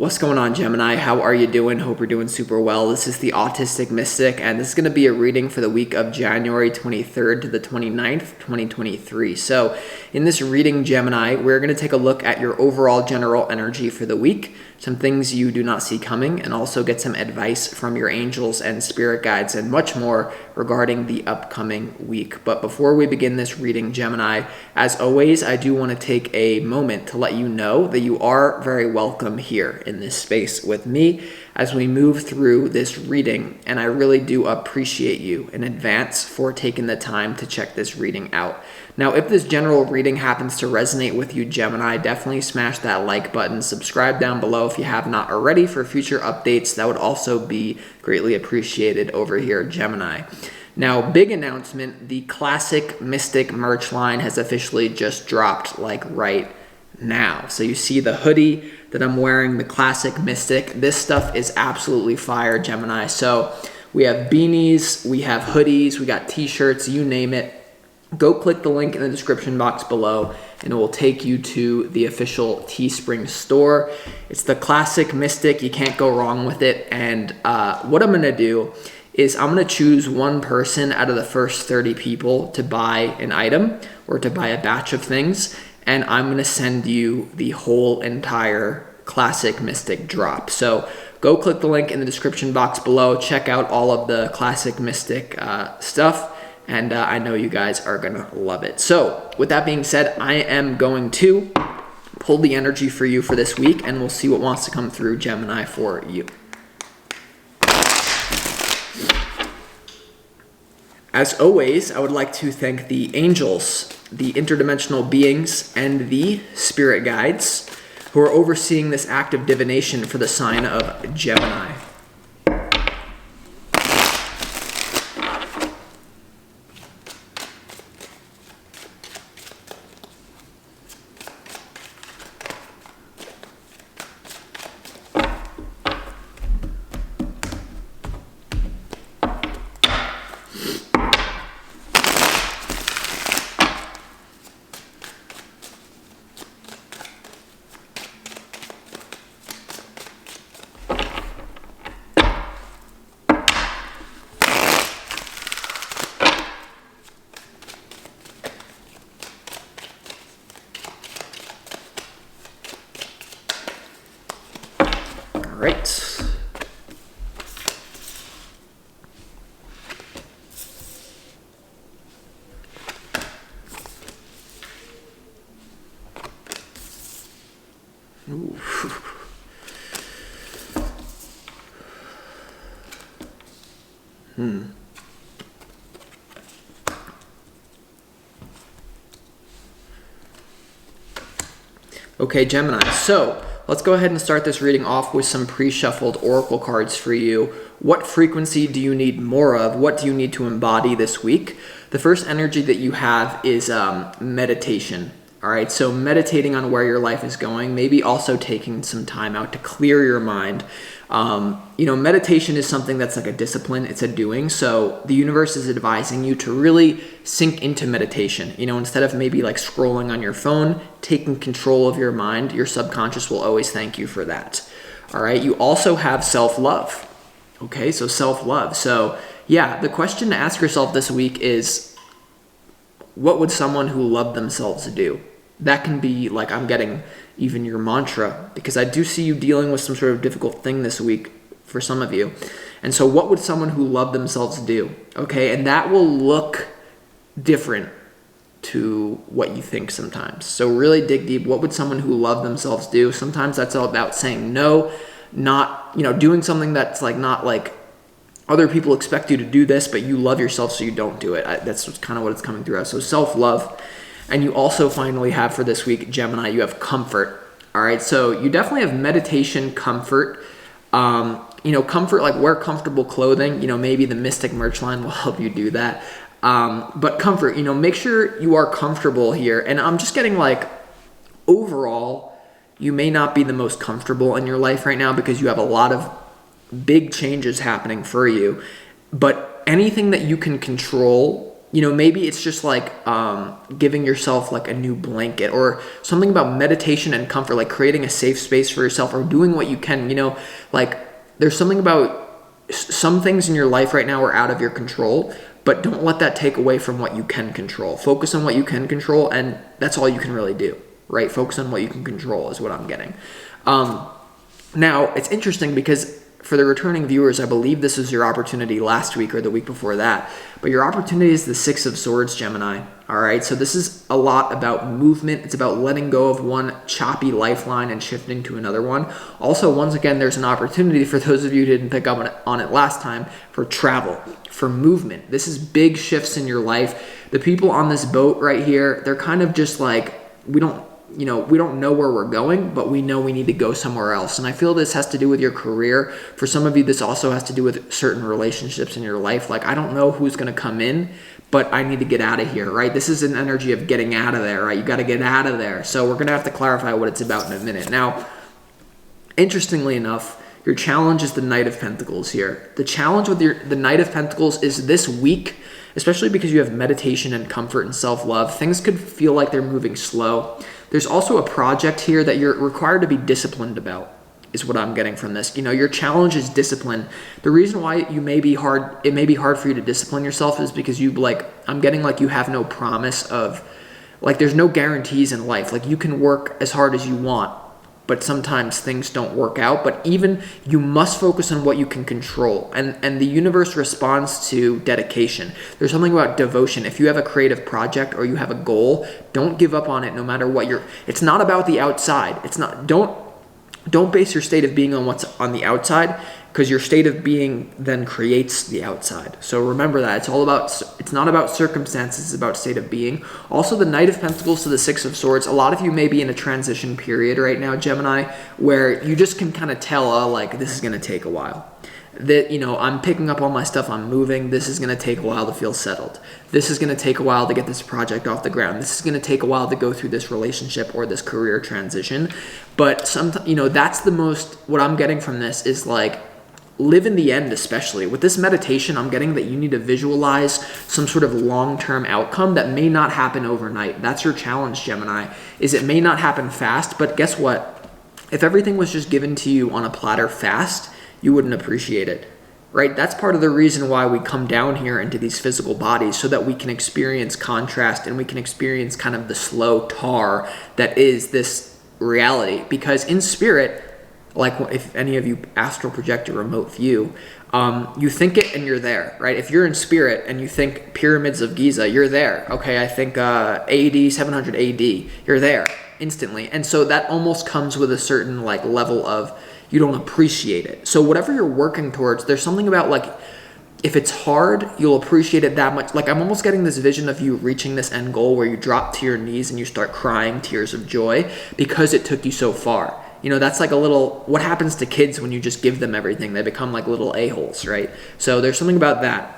What's going on, Gemini? How are you doing? Hope you're doing super well. This is the Autistic Mystic, and this is going to be a reading for the week of January 23rd to the 29th, 2023. So in this reading, Gemini, we're going to take a look at your overall general energy for the week, some things you do not see coming, and also get some advice from your angels and spirit guides and much more regarding the upcoming week. But before we begin this reading, Gemini, as always, I do want to take a moment to let you know that you are very welcome here in this space with me as we move through this reading, and I really do appreciate you in advance for taking the time to check this reading out. Now, if this general reading happens to resonate with you, Gemini, definitely smash that like button, subscribe down below if you have not already for future updates. That would also be greatly appreciated over here, Gemini. Now, big announcement, the Classic Mystic merch line has officially just dropped right now. So you see the hoodie that I'm wearing, the Classic Mystic. This stuff is absolutely fire, Gemini. So we have beanies, we have hoodies, we got t-shirts, you name it. Go click the link in the description box below and it will take you to the official Teespring store. It's the Classic Mystic. You can't go wrong with it. And what I'm going to do is I'm going to choose one person out of the first 30 people to buy an item or to buy a batch of things. And I'm going to send you the whole entire Classic Mystic drop. So go click the link in the description box below. Check out all of the Classic Mystic stuff. And I know you guys are going to love it. So with that being said, I am going to pull the energy for you for this week, and we'll see what wants to come through, Gemini, for you. As always, I would like to thank the angels, the interdimensional beings, and the spirit guides who are overseeing this act of divination for the sign of Gemini. Right. Ooh. Okay, Gemini. So let's go ahead and start this reading off with some pre-shuffled oracle cards for you. What frequency do you need more of? What do you need to embody this week? The first energy that you have is meditation. All right, so meditating on where your life is going, maybe also taking some time out to clear your mind. Meditation is something that's like a discipline. It's a doing. So the universe is advising you to really sink into meditation. Instead of maybe like scrolling on your phone, taking control of your mind, your subconscious will always thank you for that. All right. You also have self-love. Okay. So self-love. So yeah, the question to ask yourself this week is, what would someone who loved themselves do? That can be like, I'm getting even your mantra, because I do see you dealing with some sort of difficult thing this week for some of you. And so what would someone who loved themselves do? Okay. And that will look different to what you think sometimes. So really dig deep. What would someone who loved themselves do? Sometimes that's all about saying no, not, doing something that's like, not like other people expect you to do this, but you love yourself so you don't do it. That's kind of what it's coming through as. So self-love. And you also finally have for this week, Gemini, you have comfort. All right. So you definitely have meditation, comfort, comfort, like wear comfortable clothing, maybe the Mystic merch line will help you do that. But comfort, make sure you are comfortable here. And I'm just getting like, overall, you may not be the most comfortable in your life right now because you have a lot of big changes happening for you. But anything that you can control maybe it's just like giving yourself like a new blanket, or something about meditation and comfort, like creating a safe space for yourself, or doing what you can. Like there's something about some things in your life right now are out of your control, but don't let that take away from what you can control. Focus on what you can control, and that's all you can really do, right? Focus on what you can control is what I'm getting. Now, it's interesting because for the returning viewers, I believe this was your opportunity last week or the week before that, but your opportunity is the Six of Swords, Gemini. All right, so this is a lot about movement. It's about letting go of one choppy lifeline and shifting to another one. Also, once again, there's an opportunity for those of you who didn't pick up on it last time, for travel, for movement. This is big shifts in your life. The people on this boat right here, they're kind of just like, we don't know where we're going, but we know we need to go somewhere else. And I feel this has to do with your career. For some of you, this also has to do with certain relationships in your life. Like, I don't know who's going to come in, but I need to get out of here, right? This is an energy of getting out of there, right? You got to get out of there. So we're going to have to clarify what it's about in a minute. Now, interestingly enough, your challenge is the Knight of Pentacles here. The challenge with the Knight of Pentacles is this week, especially because you have meditation and comfort and self-love, things could feel like they're moving slow. There's also a project here that you're required to be disciplined about, is what I'm getting from this. Your challenge is discipline. The reason why it may be hard for you to discipline yourself is because I'm getting like you have no promise of, like, there's no guarantees in life. Like, you can work as hard as you want, but sometimes things don't work out. But even you must focus on what you can control. And the universe responds to dedication. There's something about devotion. If you have a creative project or you have a goal, don't give up on it no matter what it's not about the outside. Don't base your state of being on what's on the outside, because your state of being then creates the outside. So remember that. It's not about circumstances, it's about state of being. Also, the Knight of Pentacles to the Six of Swords. A lot of you may be in a transition period right now, Gemini, where you just can kind of tell, like, this is going to take a while. That, I'm picking up all my stuff, I'm moving. This is going to take a while to feel settled. This is going to take a while to get this project off the ground. This is going to take a while to go through this relationship or this career transition. But sometimes, that's the most, what I'm getting from this is like, live in the end. Especially with this meditation, I'm getting that you need to visualize some sort of long-term outcome that may not happen overnight. That's your challenge, Gemini, is it may not happen fast, but guess what? If everything was just given to you on a platter fast, you wouldn't appreciate it, right? That's part of the reason why we come down here into these physical bodies, so that we can experience contrast and we can experience kind of the slow tar that is this reality. Because in spirit, like if any of you astral project a remote view, you think it and you're there, right? If you're in spirit and you think pyramids of Giza, you're there. Okay, I think AD, 700 AD, you're there instantly. And so that almost comes with a certain like level of, you don't appreciate it. So whatever you're working towards, there's something about like, if it's hard, you'll appreciate it that much. Like, I'm almost getting this vision of you reaching this end goal where you drop to your knees and you start crying tears of joy because it took you so far. That's like a little, what happens to kids when you just give them everything? They become like little a-holes, right? So there's something about that.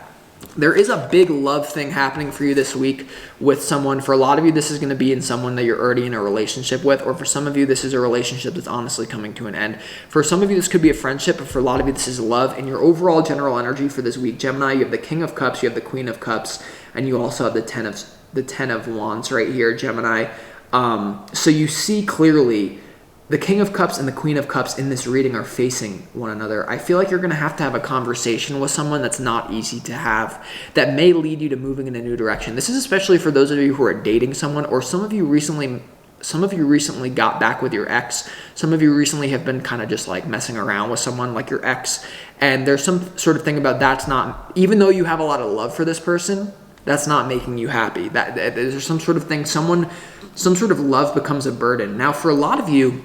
There is a big love thing happening for you this week with someone. For a lot of you, this is going to be in someone that you're already in a relationship with, or for some of you, this is a relationship that's honestly coming to an end. For some of you, this could be a friendship, but for a lot of you, this is love. And your overall general energy for this week, Gemini, you have the King of Cups, you have the Queen of Cups, and you also have the Ten of Wands right here, Gemini. So you see clearly the King of Cups and the Queen of Cups in this reading are facing one another. I feel like you're going to have a conversation with someone that's not easy to have, that may lead you to moving in a new direction. This is especially for those of you who are dating someone, or some of you recently got back with your ex. Some of you recently have been kind of just like messing around with someone like your ex. And there's some sort of thing about that's not, even though you have a lot of love for this person, that's not making you happy. That there's some sort of thing, some sort of love becomes a burden. Now, for a lot of you,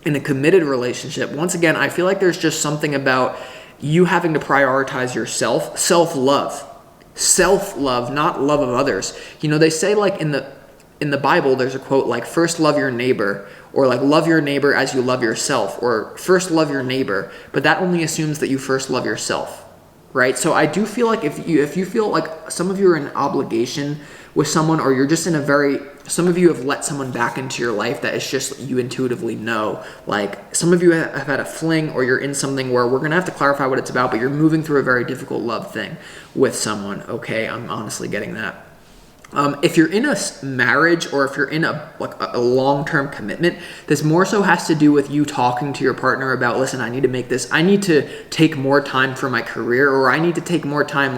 in a committed relationship, once again, I feel like there's just something about you having to prioritize yourself, self-love, not love of others. They say like in the Bible, there's a quote like, first love your neighbor, or like love your neighbor as you love yourself, or first love your neighbor, but that only assumes that you first love yourself, right? So I do feel like if you feel like some of you are in obligation with someone, or you're just some of you have let someone back into your life that is just, you intuitively know, like some of you have had a fling, or you're in something where we're going to have to clarify what it's about, but you're moving through a very difficult love thing with someone. Okay, I'm honestly getting that. If you're in a marriage or if you're in a long-term commitment, this more so has to do with you talking to your partner about, listen, I need to take more time for my career, or I need to take more time,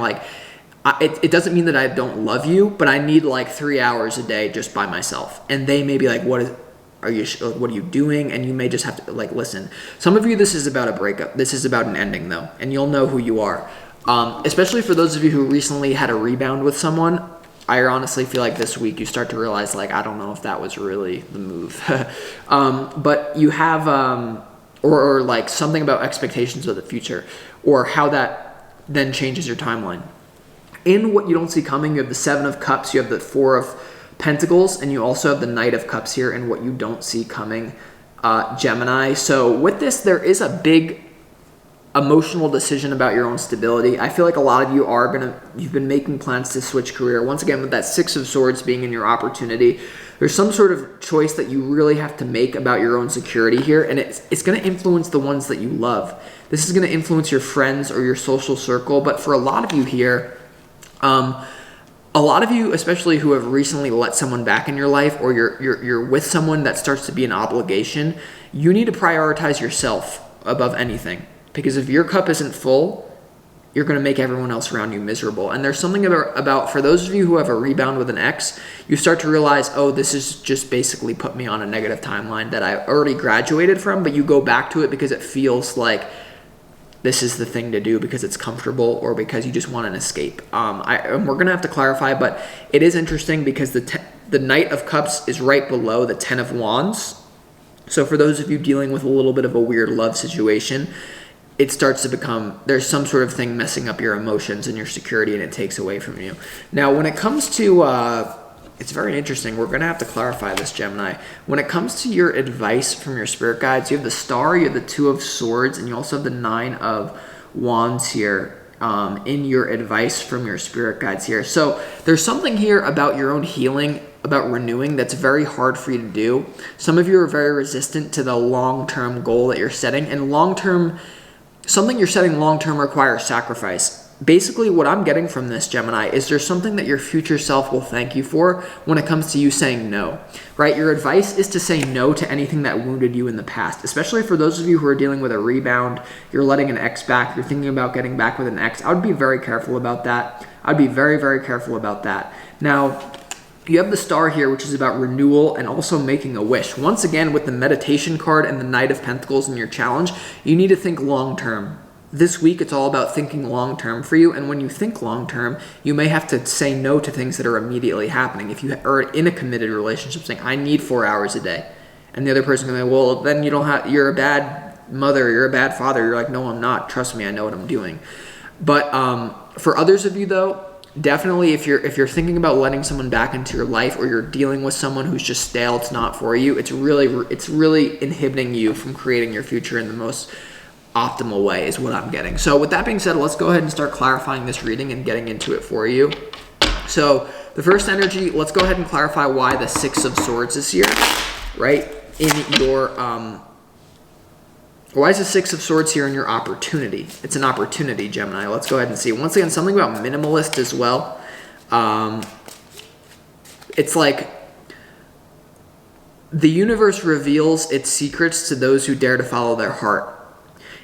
it doesn't mean that I don't love you, but I need 3 hours a day just by myself. And they may be like, what are you doing? And you may just have to listen. Some of you, this is about a breakup. This is about an ending though. And you'll know who you are. Especially for those of you who recently had a rebound with someone, I honestly feel like this week you start to realize, I don't know if that was really the move. But you have, or something about expectations of the future, or how that then changes your timeline. In what you don't see coming, you have the 7 of Cups, you have the 4 of Pentacles, and you also have the Knight of Cups here in what you don't see coming, Gemini. So with this, there is a big emotional decision about your own stability. I feel like a lot of you you've been making plans to switch career. Once again, with that 6 of Swords being in your opportunity, there's some sort of choice that you really have to make about your own security here, and it's going to influence the ones that you love. This is going to influence your friends or your social circle, but for a lot of you here, a lot of you, especially who have recently let someone back in your life, or you're with someone that starts to be an obligation, you need to prioritize yourself above anything. Because if your cup isn't full, you're going to make everyone else around you miserable. And there's something about, for those of you who have a rebound with an ex, you start to realize, oh, this is just basically put me on a negative timeline that I already graduated from, but you go back to it because it feels like this is the thing to do because it's comfortable, or because you just want an escape. And we're going to have to clarify, but it is interesting because the Knight of Cups is right below the 10 of Wands. So for those of you dealing with a little bit of a weird love situation, it starts to become, there's some sort of thing messing up your emotions and your security, and it takes away from you. Now, when it comes to, it's very interesting. We're going to have to clarify this, Gemini. When it comes to your advice from your spirit guides, you have the Star, you have the 2 of Swords, and you also have the 9 of Wands here in your advice from your spirit guides here. So there's something here about your own healing, about renewing, that's very hard for you to do. Some of you are very resistant to the long-term goal that you're setting, and something you're setting long-term requires sacrifice. Basically, what I'm getting from this, Gemini, is there's something that your future self will thank you for when it comes to you saying no, right? Your advice is to say no to anything that wounded you in the past, especially for those of you who are dealing with a rebound, you're letting an ex back, you're thinking about getting back with an ex. I would be very careful about that. I'd be very, very careful about that. Now, you have the Star here, which is about renewal and also making a wish. Once again, with the Meditation card and the Knight of Pentacles in your challenge, you need to think long-term. This week, it's all about thinking long-term for you, and when you think long-term, you may have to say no to things that are immediately happening. If you are in a committed relationship saying, I need 4 hours a day, and the other person can be like, well, then you're a bad mother, you're a bad father. You're like, no, I'm not. Trust me, I know what I'm doing. But for others of you, though, definitely, if you're thinking about letting someone back into your life, or you're dealing with someone who's just stale, it's not for you, it's really inhibiting you from creating your future in the most optimal way, is what I'm getting. So with that being said, let's go ahead and start clarifying this reading and getting into it for you. So the first energy, let's go ahead and clarify why the 6 of Swords is here, right? In your why is the 6 of Swords here in your opportunity? It's an opportunity, Gemini. Let's go ahead and see. Once again, something about minimalist as well. It's like the universe reveals its secrets to those who dare to follow their heart.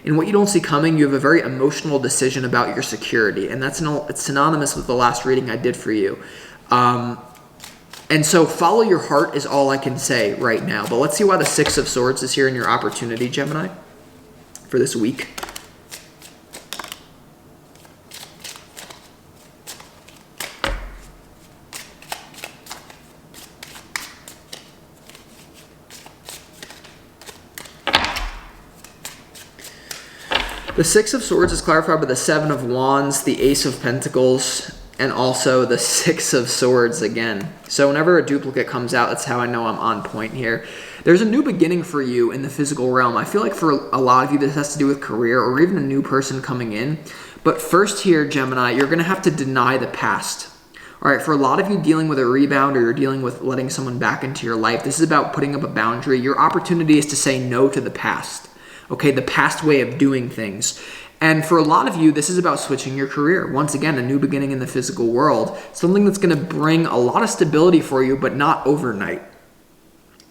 In what you don't see coming, you have a very emotional decision about your security, and it's synonymous with the last reading I did for you. And so follow your heart is all I can say right now. But let's see why the 6 of Swords is here in your opportunity, Gemini, for this week. The 6 of Swords is clarified by the 7 of Wands, the Ace of Pentacles, and also the 6 of Swords again. So whenever a duplicate comes out, that's how I know I'm on point here. There's a new beginning for you in the physical realm. I feel like for a lot of you, this has to do with career or even a new person coming in. But first here, Gemini, you're going to have to deny the past. All right, for a lot of you dealing with a rebound, or you're dealing with letting someone back into your life, this is about putting up a boundary. Your opportunity is to say no to the past. Okay, the past way of doing things. And for a lot of you, this is about switching your career. Once again, a new beginning in the physical world, something that's going to bring a lot of stability for you, but not overnight.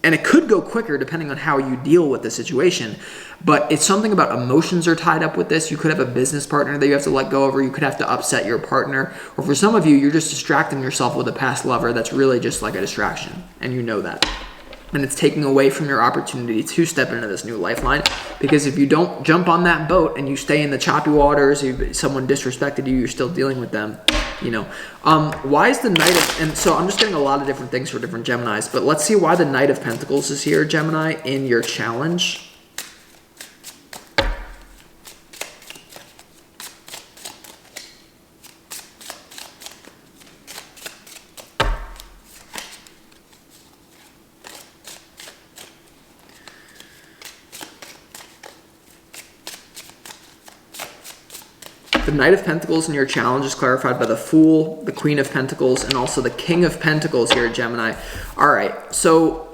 And it could go quicker depending on how you deal with the situation. But it's something about emotions are tied up with this. You could have a business partner that you have to let go of, or you could have to upset your partner. Or for some of you, you're just distracting yourself with a past lover that's really just like a distraction. And you know that. And it's taking away from your opportunity to step into this new lifeline. Because if you don't jump on that boat and you stay in the choppy waters, if someone disrespected you, you're still dealing with them. Why is the Knight of, and so I'm just getting a lot of different things for different Geminis, but let's see why the Knight of Pentacles is here, Gemini, in your challenge. The Knight of Pentacles in your challenge is clarified by the Fool, the Queen of Pentacles, and also the King of Pentacles here, Gemini. All right, so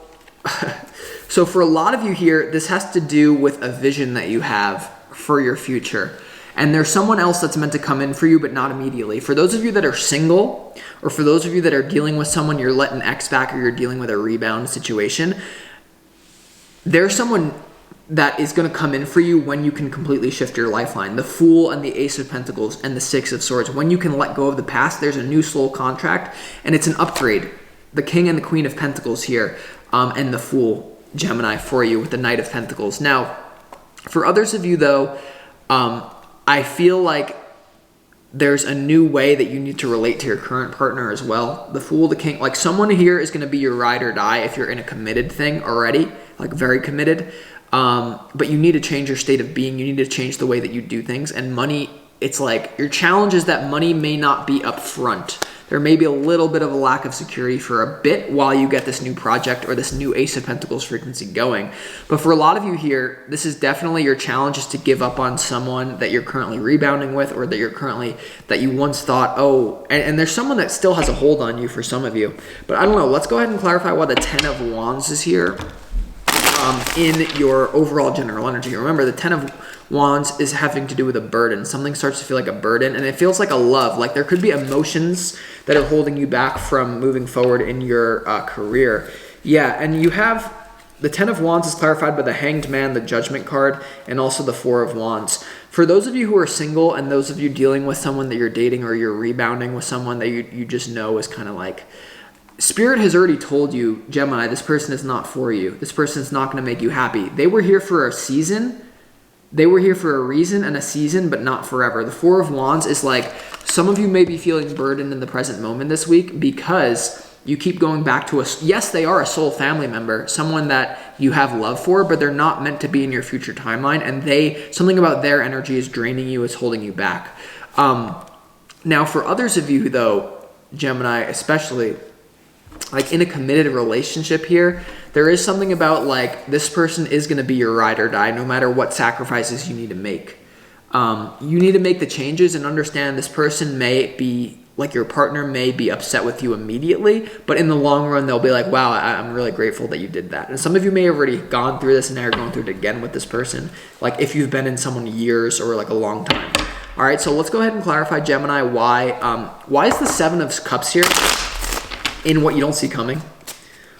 for a lot of you here, this has to do with a vision that you have for your future. And there's someone else that's meant to come in for you, but not immediately. For those of you that are single, or for those of you that are dealing with someone, you're letting X back, or you're dealing with a rebound situation, there's someone that is going to come in for you when you can completely shift your lifeline. The Fool and the Ace of Pentacles and the Six of Swords. When you can let go of the past, there's a new soul contract, and it's an upgrade. The King and the Queen of Pentacles here, and the Fool, Gemini, for you with the Knight of Pentacles. Now, for others of you, though, I feel like there's a new way that you need to relate to your current partner as well. The Fool, the King, like someone here is going to be your ride or die if you're in a committed thing already, like very committed. But you need to change your state of being. You need to change the way that you do things. And money, it's like your challenge is that money may not be up front. There may be a little bit of a lack of security for a bit while you get this new project or this new Ace of Pentacles frequency going. But for a lot of you here, this is definitely your challenge, is to give up on someone that you're currently rebounding with, or that you once thought, oh, and there's someone that still has a hold on you for some of you. But I don't know. Let's go ahead and clarify why the Ten of Wands is here. In your overall general energy. Remember, the Ten of Wands is having to do with a burden. Something starts to feel like a burden, and it feels like a love. Like there could be emotions that are holding you back from moving forward in your career. Yeah, and you have the Ten of Wands is clarified by the Hanged Man, the Judgment card, and also the Four of Wands. For those of you who are single, and those of you dealing with someone that you're dating, or you're rebounding with someone that you just know is kind of like, Spirit has already told you, Gemini, this person is not for you. This person is not going to make you happy. They were here for a season. They were here for a reason and a season, but not forever. The Four of Wands is like, some of you may be feeling burdened in the present moment this week because you keep going back to yes, they are a soul family member, someone that you have love for, but they're not meant to be in your future timeline. And something about their energy is draining you, is holding you back. Now, for others of you, though, Gemini especially, like in a committed relationship here, there is something about like this person is going to be your ride or die no matter what sacrifices you need to make. You need to make the changes and understand this person may be, like your partner may be upset with you immediately, but in the long run, they'll be like, wow, I'm really grateful that you did that. And some of you may have already gone through this and now you're going through it again with this person. Like if you've been in someone years or like a long time. All right, so let's go ahead and clarify, Gemini, why is the Seven of Cups here in what you don't see coming?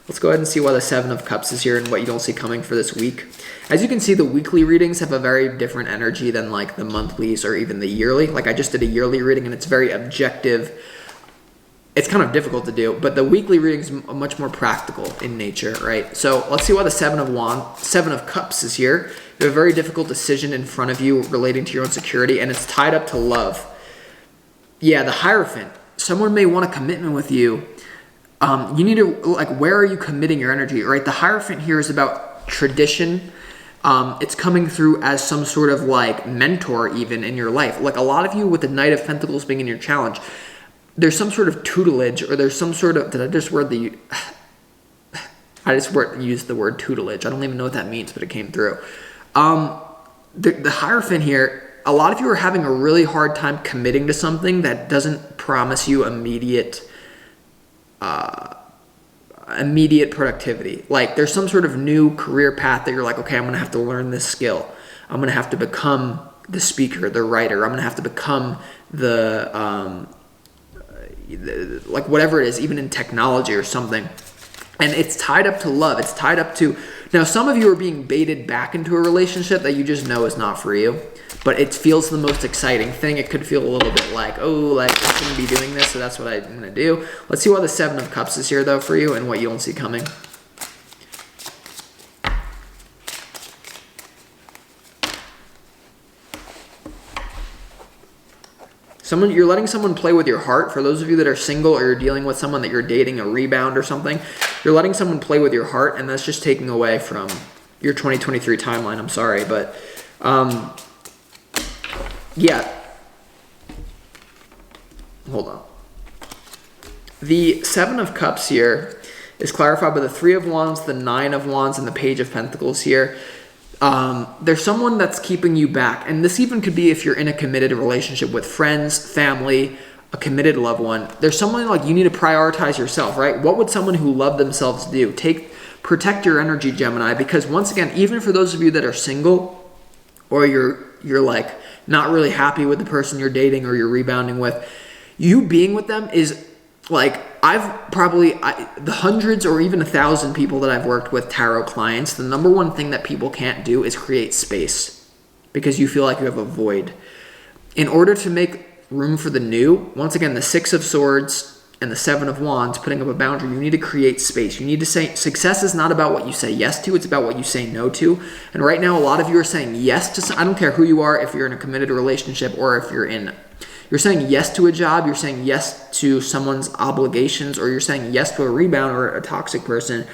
Let's go ahead and see why the Seven of Cups is here and what you don't see coming for this week. As you can see, the weekly readings have a very different energy than like the monthlies or even the yearly. Like I just did a yearly reading and it's very objective. It's kind of difficult to do, but the weekly reading is much more practical in nature, right? So let's see why the Seven of Cups is here. You have a very difficult decision in front of you relating to your own security, and it's tied up to love. Yeah, the Hierophant. Someone may want a commitment with you. You need to, like, where are you committing your energy, right? The Hierophant here is about tradition. It's coming through as some sort of like mentor even in your life. Like a lot of you with the Knight of Pentacles being in your challenge, there's some sort of tutelage, or there's some sort of, I just used the word tutelage. I don't even know what that means, but it came through. The Hierophant here, a lot of you are having a really hard time committing to something that doesn't promise you immediate productivity. Like there's some sort of new career path that you're like, okay, I'm going to have to learn this skill. I'm going to have to become the speaker, the writer. I'm going to have to become like whatever it is, even in technology or something. And it's tied up to love. It's tied up to, now some of you are being baited back into a relationship that you just know is not for you, but it feels the most exciting thing. It could feel a little bit like, oh, like I'm going to be doing this, so that's what I'm going to do. Let's see why the Seven of Cups is here though for you and what you don't see coming. You're letting someone play with your heart. For those of you that are single or you're dealing with someone that you're dating, a rebound or something, you're letting someone play with your heart, and that's just taking away from your 2023 timeline. I'm sorry, but yeah. Hold on. The Seven of Cups here is clarified by the Three of Wands, the Nine of Wands, and the Page of Pentacles here. There's someone that's keeping you back. And this even could be if you're in a committed relationship with friends, family, a committed loved one. There's someone like you need to prioritize yourself, right? What would someone who loved themselves do? Protect your energy, Gemini, because once again, even for those of you that are single or you're like not really happy with the person you're dating or you're rebounding with, you being with them is like, the hundreds or even 1,000 people that I've worked with, tarot clients, the number one thing that people can't do is create space because you feel like you have a void. In order to make room for the new, once again, the Six of Swords and the Seven of Wands, putting up a boundary, you need to create space. You need to say, success is not about what you say yes to, it's about what you say no to. And right now, a lot of you are saying yes to, I don't care who you are, if you're in a committed relationship or if you're saying yes to a job, you're saying yes to someone's obligations, or you're saying yes to a rebound or a toxic person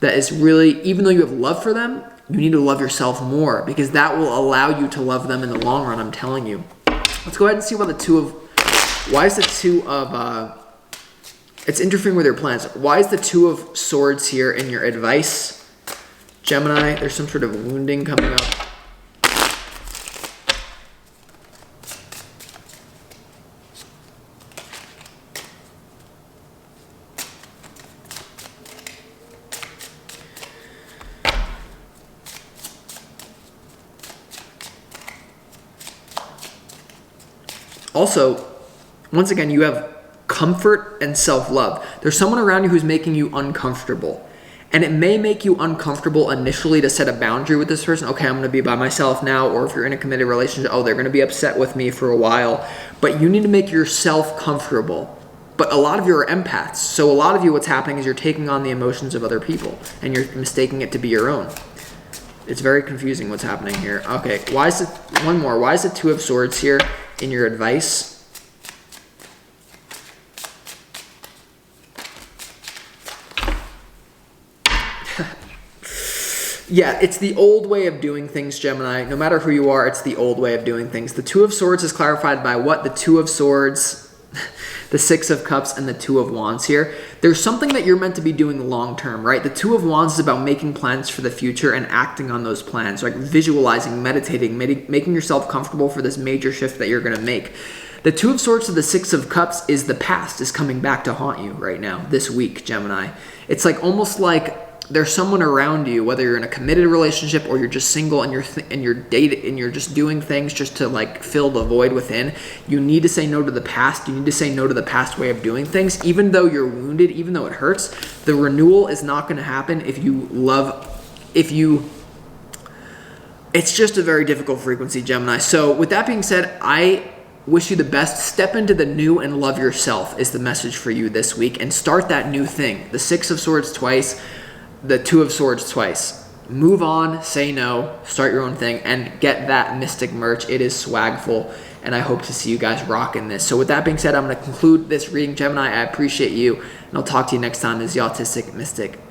that is really, even though you have love for them, you need to love yourself more because that will allow you to love them in the long run, I'm telling you. Let's go ahead and see why is the Two of, it's interfering with your plans. Why is the Two of Swords here in your advice? Gemini, there's some sort of wounding coming up. Also, once again, you have comfort and self-love. There's someone around you who's making you uncomfortable. And it may make you uncomfortable initially to set a boundary with this person. Okay, I'm going to be by myself now. Or if you're in a committed relationship, oh, they're going to be upset with me for a while. But you need to make yourself comfortable. But a lot of you are empaths. So a lot of you, what's happening is you're taking on the emotions of other people. And you're mistaking it to be your own. It's very confusing what's happening here. Okay, why is the Two of Swords here in your advice? Yeah, it's the old way of doing things, Gemini. No matter who you are, it's the old way of doing things. The Two of Swords is clarified by what? The Two of Swords, the Six of Cups, and the Two of Wands here. There's something that you're meant to be doing long term, right? The Two of Wands is about making plans for the future and acting on those plans, like visualizing, meditating, making yourself comfortable for this major shift that you're going to make. The Two of Swords to the Six of Cups is the past is coming back to haunt you right now, this week, Gemini. It's like almost like there's someone around you, whether you're in a committed relationship or you're just single and you're dating and you're just doing things just to like fill the void within. You need to say no to the past. You need to say no to the past way of doing things. Even though you're wounded, even though it hurts, the renewal is not going to happen it's just a very difficult frequency, Gemini. So with that being said, I wish you the best. Step into the new and love yourself is the message for you this week, and start that new thing. The Six of Swords twice, the Two of Swords twice. Move on, say no, start your own thing, and get that mystic merch. It is swagful, and I hope to see you guys rocking this. So with that being said, I'm going to conclude this reading, Gemini. I appreciate you, and I'll talk to you next time. This is the Autistic Mystic.